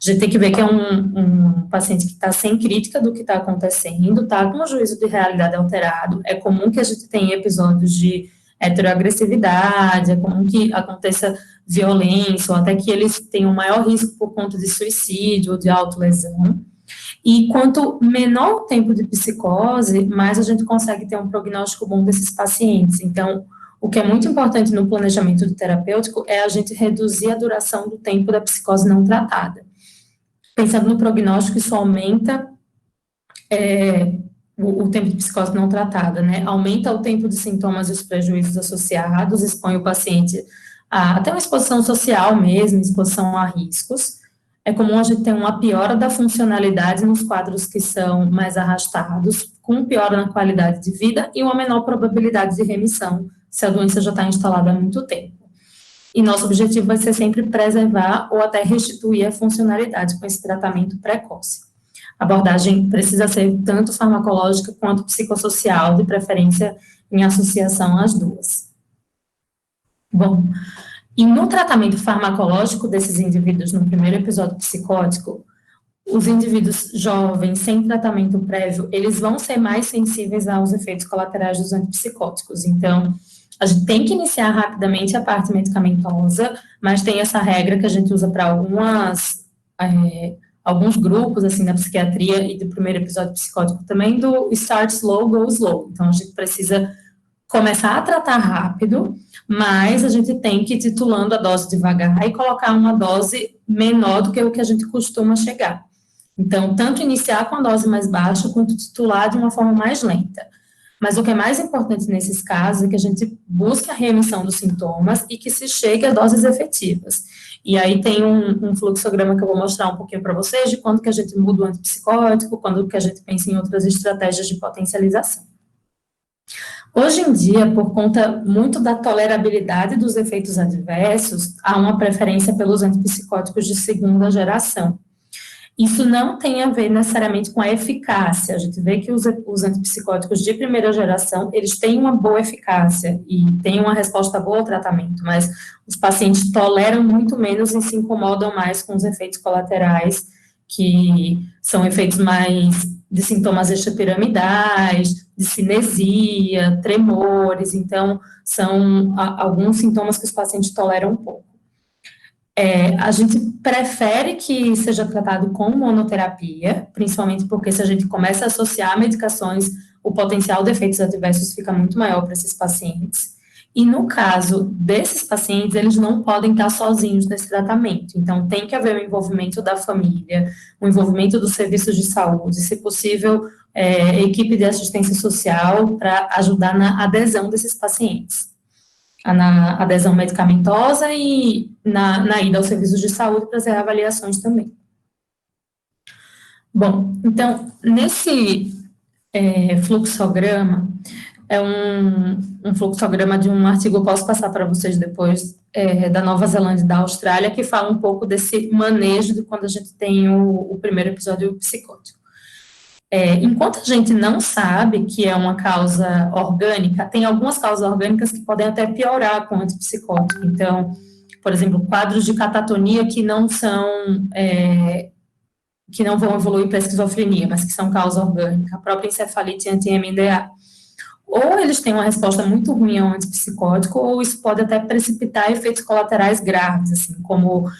gente tem que ver que é um paciente que está sem crítica do que está acontecendo, está com o juízo de realidade alterado. É comum que a gente tenha episódios de heteroagressividade, é comum que aconteça violência, ou até que eles tenham maior risco por conta de suicídio ou de autolesão. E quanto menor o tempo de psicose, mais a gente consegue ter um prognóstico bom desses pacientes. Então, o que é muito importante no planejamento terapêutico é a gente reduzir a duração do tempo da psicose não tratada. Pensando no prognóstico, isso aumenta o tempo de psicose não tratada, né? Aumenta o tempo de sintomas e os prejuízos associados, expõe o paciente a até uma exposição social mesmo, exposição a riscos. É comum a gente ter uma piora da funcionalidade nos quadros que são mais arrastados, com piora na qualidade de vida e uma menor probabilidade de remissão, se a doença já está instalada há muito tempo. E nosso objetivo vai ser sempre preservar ou até restituir a funcionalidade com esse tratamento precoce. a abordagem precisa ser tanto farmacológica quanto psicossocial, de preferência em associação às duas. Bom, e no tratamento farmacológico desses indivíduos no primeiro episódio psicótico, os indivíduos jovens, sem tratamento prévio, eles vão ser mais sensíveis aos efeitos colaterais dos antipsicóticos. Então, a gente tem que iniciar rapidamente a parte medicamentosa, mas tem essa regra que a gente usa para alguns grupos, assim, na psiquiatria e do primeiro episódio psicótico também, do start slow, go slow. Então, a gente precisa começar a tratar rápido, mas a gente tem que ir titulando a dose devagar e colocar uma dose menor do que o que a gente costuma chegar. Então, tanto iniciar com a dose mais baixa, quanto titular de uma forma mais lenta. Mas o que é mais importante nesses casos é que a gente busque a remissão dos sintomas e que se chegue a doses efetivas. E aí tem um fluxograma que eu vou mostrar um pouquinho para vocês de quando que a gente muda o antipsicótico, quando que a gente pensa em outras estratégias de potencialização. Hoje em dia, por conta muito da tolerabilidade dos efeitos adversos, há uma preferência pelos antipsicóticos de segunda geração. Isso não tem a ver necessariamente com a eficácia. A gente vê que os antipsicóticos de primeira geração, eles têm uma boa eficácia e têm uma resposta boa ao tratamento, mas os pacientes toleram muito menos e se incomodam mais com os efeitos colaterais, que são efeitos mais de sintomas extrapiramidais, de cinesia, tremores. Então, são alguns sintomas que os pacientes toleram um pouco. A gente prefere que seja tratado com monoterapia, principalmente porque se a gente começa a associar medicações, o potencial de efeitos adversos fica muito maior para esses pacientes. E no caso desses pacientes, eles não podem estar sozinhos nesse tratamento. Então, tem que haver o envolvimento da família, o envolvimento dos serviços de saúde, se possível, equipe de assistência social para ajudar na adesão desses pacientes. Na adesão medicamentosa e na ida aos serviços de saúde para fazer avaliações também. Bom, então, nesse fluxograma, é um fluxograma de um artigo, eu posso passar para vocês depois, da Nova Zelândia e da Austrália, que fala um pouco desse manejo de quando a gente tem o primeiro episódio psicótico. Enquanto a gente não sabe que é uma causa orgânica, tem algumas causas orgânicas que podem até piorar com o antipsicótico. Então, por exemplo, quadros de catatonia que não vão evoluir para esquizofrenia, mas que são causa orgânica, a própria encefalite anti-MNDA. Ou eles têm uma resposta muito ruim ao antipsicótico, ou isso pode até precipitar efeitos colaterais graves, assim, como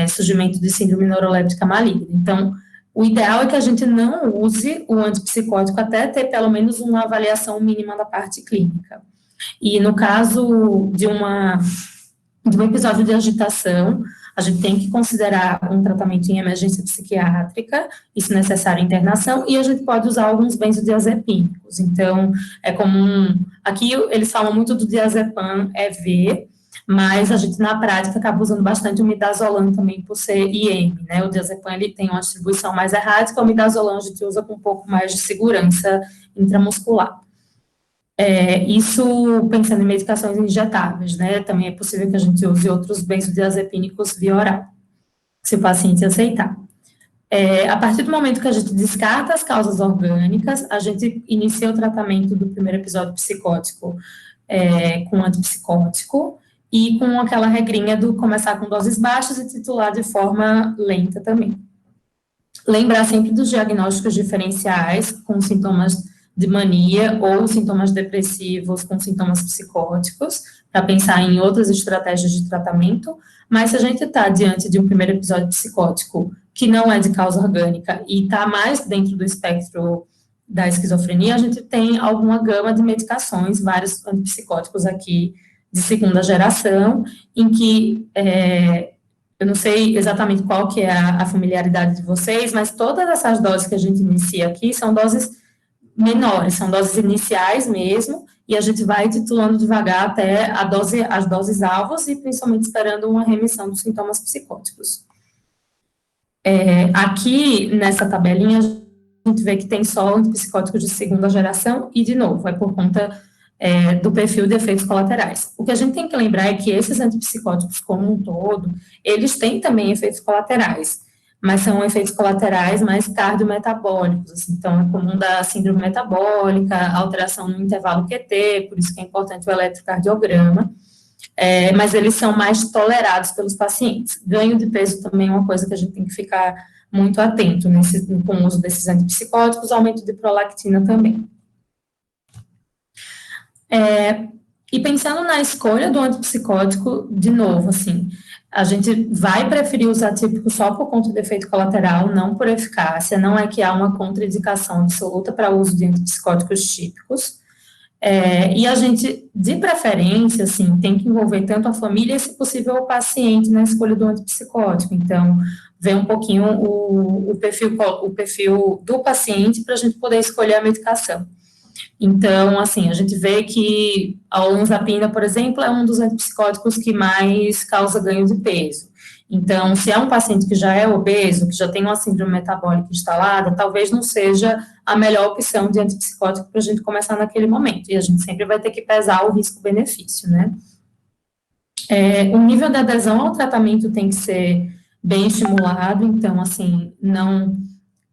surgimento de síndrome neuroléptica maligna. Então, o ideal é que a gente não use o antipsicótico até ter pelo menos uma avaliação mínima da parte clínica. E no caso de um episódio de agitação, a gente tem que considerar um tratamento em emergência psiquiátrica, isso necessário internação, e a gente pode usar alguns benzodiazepínicos. Então, é comum, aqui eles falam muito do diazepam EV, mas a gente, na prática, acaba usando bastante o midazolam também, por ser IM, né? O diazepam, ele tem uma distribuição mais errática, o midazolam a gente usa com um pouco mais de segurança intramuscular. Isso pensando em medicações injetáveis, né? Também é possível que a gente use outros benzodiazepínicos via oral, se o paciente aceitar. A partir do momento que a gente descarta as causas orgânicas, a gente inicia o tratamento do primeiro episódio psicótico com antipsicótico, e com aquela regrinha do começar com doses baixas e titular de forma lenta também. Lembrar sempre dos diagnósticos diferenciais com sintomas de mania ou sintomas depressivos com sintomas psicóticos, para pensar em outras estratégias de tratamento, mas se a gente está diante de um primeiro episódio psicótico que não é de causa orgânica e está mais dentro do espectro da esquizofrenia, a gente tem alguma gama de medicações, vários antipsicóticos aqui, de segunda geração, em que, eu não sei exatamente qual que é a familiaridade de vocês, mas todas essas doses que a gente inicia aqui são doses menores, são doses iniciais mesmo, e a gente vai titulando devagar até as doses alvos e principalmente esperando uma remissão dos sintomas psicóticos. Aqui, nessa tabelinha, a gente vê que tem só antipsicóticos de segunda geração, e, de novo, é por conta do perfil de efeitos colaterais. O que a gente tem que lembrar é que esses antipsicóticos como um todo, eles têm também efeitos colaterais. mas são efeitos colaterais mais cardiometabólicos, assim, então é comum da síndrome metabólica, alteração no intervalo QT, por isso que é importante o eletrocardiograma, mas eles são mais tolerados pelos pacientes. Ganho de peso também é uma coisa que a gente tem que ficar muito atento com o uso desses antipsicóticos, aumento de prolactina também. E pensando na escolha do antipsicótico, de novo, assim, a gente vai preferir os atípicos só por conta do efeito colateral, não por eficácia, não é que há uma contraindicação absoluta para o uso de antipsicóticos típicos, e a gente, de preferência, assim, tem que envolver tanto a família e, se possível, o paciente na escolha do antipsicótico, então, ver um pouquinho o perfil do paciente para a gente poder escolher a medicação. Então, assim, a gente vê que a olanzapina, por exemplo, é um dos antipsicóticos que mais causa ganho de peso. Então, se é um paciente que já é obeso, que já tem uma síndrome metabólica instalada, talvez não seja a melhor opção de antipsicótico para a gente começar naquele momento. E a gente sempre vai ter que pesar o risco-benefício, né? O nível de adesão ao tratamento tem que ser bem estimulado, então, assim,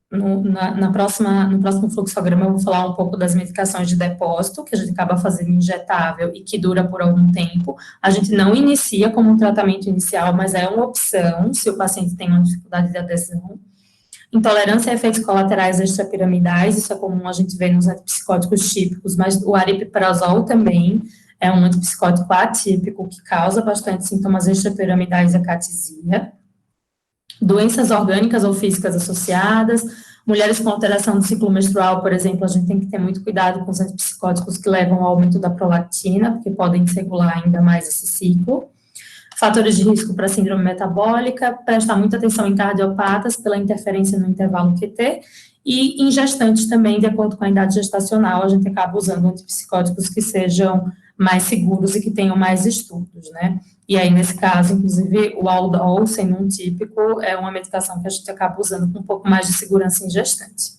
no próximo fluxograma eu vou falar um pouco das medicações de depósito, que a gente acaba fazendo injetável e que dura por algum tempo. A gente não inicia como um tratamento inicial, mas é uma opção se o paciente tem uma dificuldade de adesão. Intolerância a efeitos colaterais extrapiramidais, isso é comum a gente ver nos antipsicóticos típicos, mas o aripiprazol também é um antipsicótico atípico que causa bastante sintomas extrapiramidais e acatesia. Doenças orgânicas ou físicas associadas, mulheres com alteração do ciclo menstrual, por exemplo, a gente tem que ter muito cuidado com os antipsicóticos que levam ao aumento da prolactina, porque podem desregular ainda mais esse ciclo. Fatores de risco para síndrome metabólica, prestar muita atenção em cardiopatas pela interferência no intervalo QT, e em gestantes também, de acordo com a idade gestacional, a gente acaba usando antipsicóticos que sejam mais seguros e que tenham mais estudos, né? E aí, nesse caso, inclusive, o Aldol, sendo um típico, é uma medicação que a gente acaba usando com um pouco mais de segurança em gestante.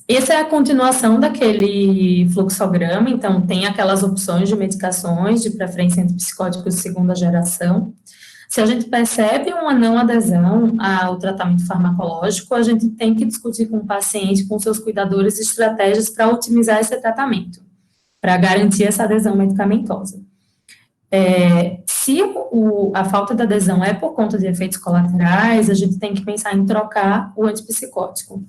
Essa é a continuação daquele fluxograma, então, tem aquelas opções de medicações, de preferência antipsicóticos de segunda geração. Se a gente percebe uma não adesão ao tratamento farmacológico, a gente tem que discutir com o paciente, com seus cuidadores, estratégias para otimizar esse tratamento, para garantir essa adesão medicamentosa. Se a falta de adesão é por conta de efeitos colaterais, a gente tem que pensar em trocar o antipsicótico.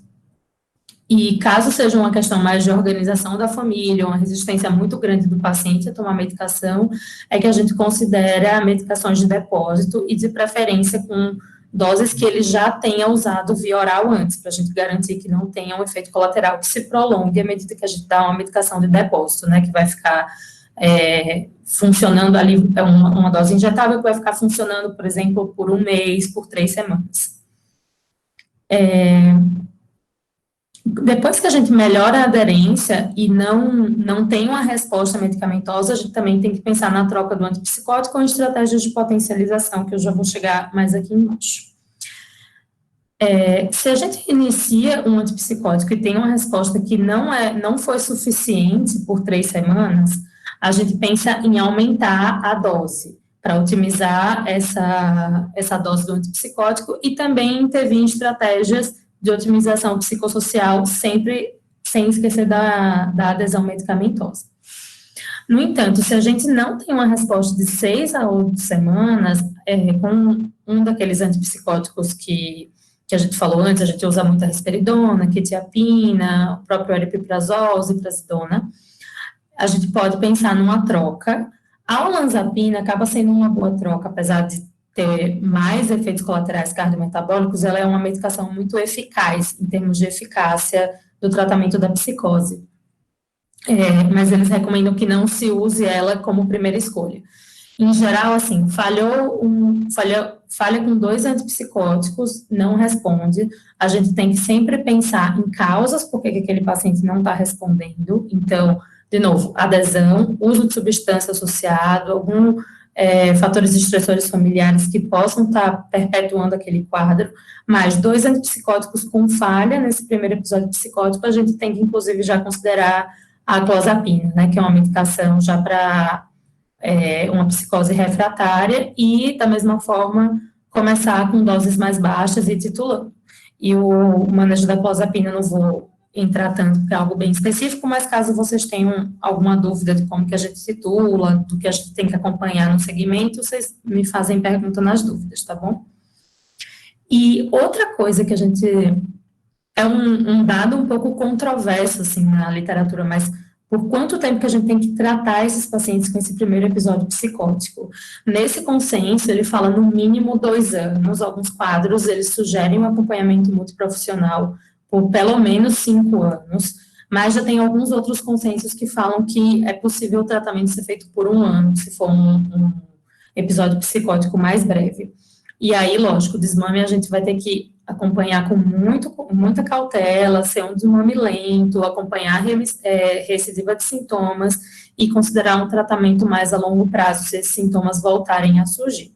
E caso seja uma questão mais de organização da família, uma resistência muito grande do paciente a tomar medicação, é que a gente considera medicações de depósito e de preferência com doses que ele já tenha usado via oral antes, para a gente garantir que não tenha um efeito colateral que se prolongue à medida que a gente dá uma medicação de depósito, né, que vai ficar funcionando ali, uma dose injetável que vai ficar funcionando, por exemplo, por 1 mês, por 3 semanas. Depois que a gente melhora a aderência e não tem uma resposta medicamentosa, a gente também tem que pensar na troca do antipsicótico com estratégias de potencialização, que eu já vou chegar mais aqui embaixo. Se a gente inicia um antipsicótico e tem uma resposta que não foi suficiente por 3 semanas, a gente pensa em aumentar a dose, para otimizar essa dose do antipsicótico e também intervir em estratégias de otimização psicossocial, sempre sem esquecer da adesão medicamentosa. No entanto, se a gente não tem uma resposta de 6 a 8 semanas, com um daqueles antipsicóticos que a gente falou antes, a gente usa muito a risperidona, quetiapina, o próprio aripiprazol, ziprasidona, a gente pode pensar numa troca. A olanzapina acaba sendo uma boa troca, apesar de ter mais efeitos colaterais cardiometabólicos, ela é uma medicação muito eficaz em termos de eficácia do tratamento da psicose. Mas eles recomendam que não se use ela como primeira escolha. Em geral, assim, falha com 2 antipsicóticos, não responde, a gente tem que sempre pensar em causas por que aquele paciente não está respondendo. Então, de novo, adesão, uso de substância associado, algum fatores estressores familiares que possam estar perpetuando aquele quadro, mas 2 antipsicóticos com falha nesse primeiro episódio psicótico, a gente tem que, inclusive, já considerar a clozapina, né, que é uma medicação já para uma psicose refratária, e, da mesma forma, começar com doses mais baixas e titulando. E o manejo da clozapina não vou entrar tanto, porque é algo bem específico, mas caso vocês tenham alguma dúvida de como que a gente titula, do que a gente tem que acompanhar no segmento, vocês me fazem pergunta nas dúvidas, tá bom? E outra coisa que a gente... É um dado um pouco controverso, assim, na literatura, mas por quanto tempo que a gente tem que tratar esses pacientes com esse primeiro episódio psicótico? Nesse consenso, ele fala no mínimo 2 anos, alguns quadros, eles sugerem um acompanhamento multiprofissional por pelo menos 5 anos, mas já tem alguns outros consensos que falam que é possível o tratamento ser feito por 1 ano, se for um episódio psicótico mais breve. E aí, lógico, o desmame a gente vai ter que acompanhar com muita cautela, ser um desmame lento, acompanhar recidiva de sintomas e considerar um tratamento mais a longo prazo, se esses sintomas voltarem a surgir.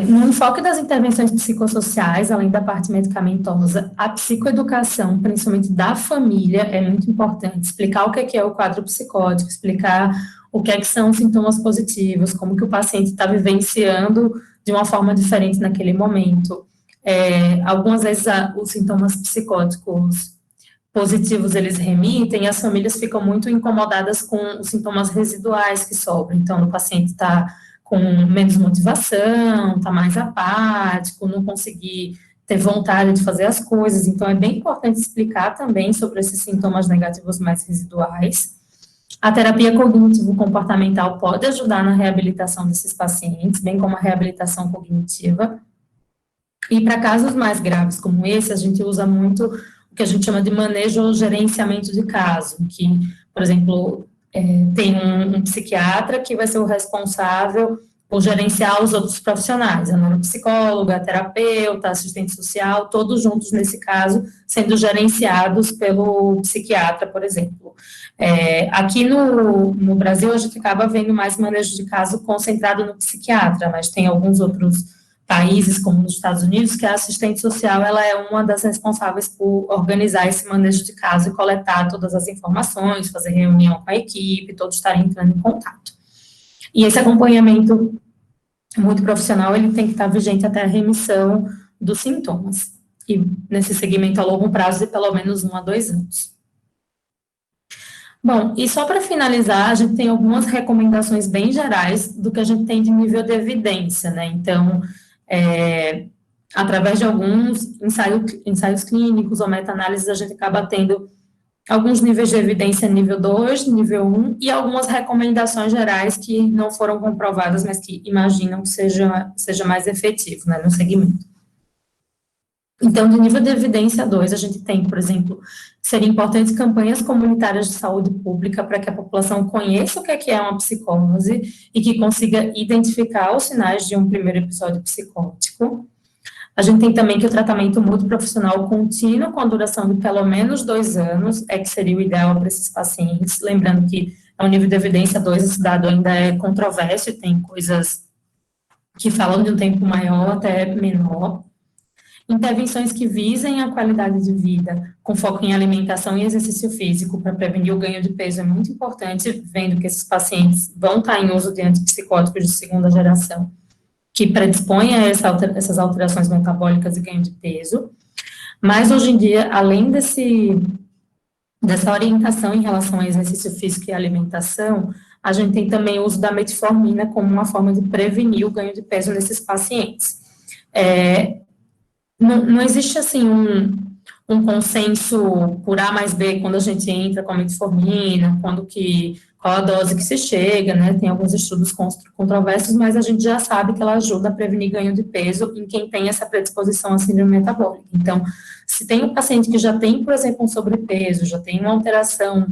No enfoque das intervenções psicossociais, além da parte medicamentosa, a psicoeducação, principalmente da família, é muito importante. Explicar o que é o quadro psicótico, explicar o que são os sintomas positivos, como que o paciente está vivenciando de uma forma diferente naquele momento. Algumas vezes os sintomas psicóticos positivos eles remitem e as famílias ficam muito incomodadas com os sintomas residuais que sobram. Então, o paciente está com menos motivação, está mais apático, não conseguir ter vontade de fazer as coisas. Então, é bem importante explicar também sobre esses sintomas negativos mais residuais. A terapia cognitivo-comportamental pode ajudar na reabilitação desses pacientes, bem como a reabilitação cognitiva. E para casos mais graves como esse, a gente usa muito o que a gente chama de manejo ou gerenciamento de caso, que, por exemplo, tem um psiquiatra que vai ser o responsável por gerenciar os outros profissionais, a neuropsicóloga, a terapeuta, a assistente social, todos juntos nesse caso, sendo gerenciados pelo psiquiatra, por exemplo. Aqui no Brasil, a gente acaba vendo mais manejo de caso concentrado no psiquiatra, mas tem alguns outros países, como nos Estados Unidos, que a assistente social, ela é uma das responsáveis por organizar esse manejo de caso e coletar todas as informações, fazer reunião com a equipe, todos estarem entrando em contato. E esse acompanhamento muito profissional, ele tem que estar vigente até a remissão dos sintomas, e nesse segmento a longo prazo de pelo menos 1 a 2 anos. Bom, e só para finalizar, a gente tem algumas recomendações bem gerais do que a gente tem de nível de evidência, né? Então, através de alguns ensaios clínicos ou meta-análises, a gente acaba tendo alguns níveis de evidência nível 2, nível 1, e algumas recomendações gerais que não foram comprovadas, mas que imaginam que seja mais efetivo, né, no segmento. Então, de nível de evidência 2, a gente tem, por exemplo, seria importante campanhas comunitárias de saúde pública para que a população conheça o que é uma psicose e que consiga identificar os sinais de um primeiro episódio psicótico. A gente tem também que o tratamento multiprofissional contínuo, com a duração de pelo menos 2 anos, que seria o ideal para esses pacientes. Lembrando que o nível de evidência 2, esse dado ainda é controverso, e tem coisas que falam de um tempo maior até menor. Intervenções que visem a qualidade de vida, com foco em alimentação e exercício físico, para prevenir o ganho de peso, é muito importante, vendo que esses pacientes vão estar em uso de antipsicóticos de 2ª geração, que predispõem a essas alterações metabólicas e ganho de peso. Mas, hoje em dia, além dessa orientação em relação a exercício físico e alimentação, a gente tem também o uso da metformina como uma forma de prevenir o ganho de peso nesses pacientes. Não existe, assim, um consenso por A mais B quando a gente entra com a metformina, qual a dose que se chega, né? Tem alguns estudos controversos, mas a gente já sabe que ela ajuda a prevenir ganho de peso em quem tem essa predisposição à síndrome metabólica. Então, se tem um paciente que já tem, por exemplo, um sobrepeso, já tem uma alteração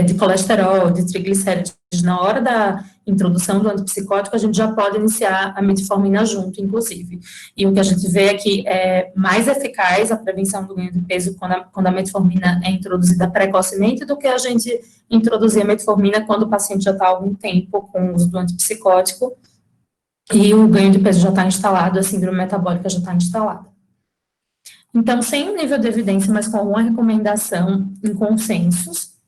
de colesterol, de triglicéridos, na hora da introdução do antipsicótico, a gente já pode iniciar a metformina junto, inclusive. E o que a gente vê é que é mais eficaz a prevenção do ganho de peso quando a metformina é introduzida precocemente do que a gente introduzir a metformina quando o paciente já está há algum tempo com o uso do antipsicótico e o ganho de peso já está instalado, a síndrome metabólica já está instalada. Então, sem um nível de evidência, mas com alguma recomendação em consensos,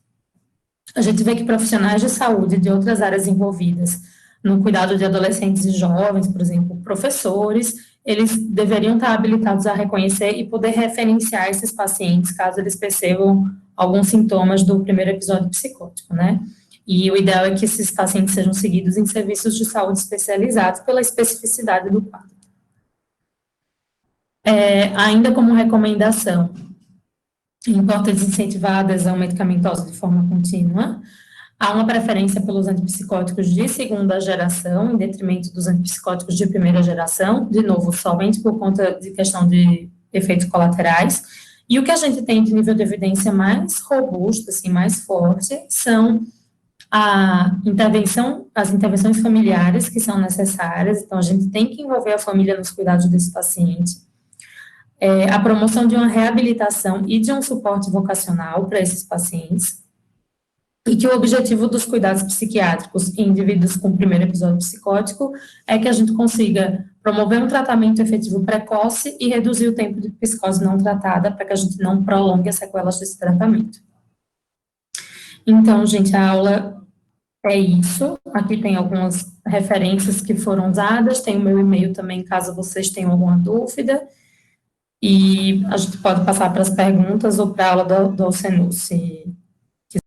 a gente vê que profissionais de saúde de outras áreas envolvidas no cuidado de adolescentes e jovens, por exemplo, professores, eles deveriam estar habilitados a reconhecer e poder referenciar esses pacientes caso eles percebam alguns sintomas do primeiro episódio psicótico, né? E o ideal é que esses pacientes sejam seguidos em serviços de saúde especializados pela especificidade do quadro. Ainda como recomendação, é importante incentivar a adesão medicamentosa de forma contínua. Há uma preferência pelos antipsicóticos de segunda geração, em detrimento dos antipsicóticos de primeira geração, de novo, somente por conta de questão de efeitos colaterais. E o que a gente tem de nível de evidência mais robusto, assim, mais forte, são as intervenções familiares que são necessárias. Então, a gente tem que envolver a família nos cuidados desse paciente. A promoção de uma reabilitação e de um suporte vocacional para esses pacientes, e que o objetivo dos cuidados psiquiátricos em indivíduos com primeiro episódio psicótico é que a gente consiga promover um tratamento efetivo precoce e reduzir o tempo de psicose não tratada, para que a gente não prolongue as sequelas desse tratamento. Então, gente, a aula é isso. Aqui tem algumas referências que foram usadas, tem o meu e-mail também, caso vocês tenham alguma dúvida. E a gente pode passar para as perguntas ou para a aula do Alcenur, se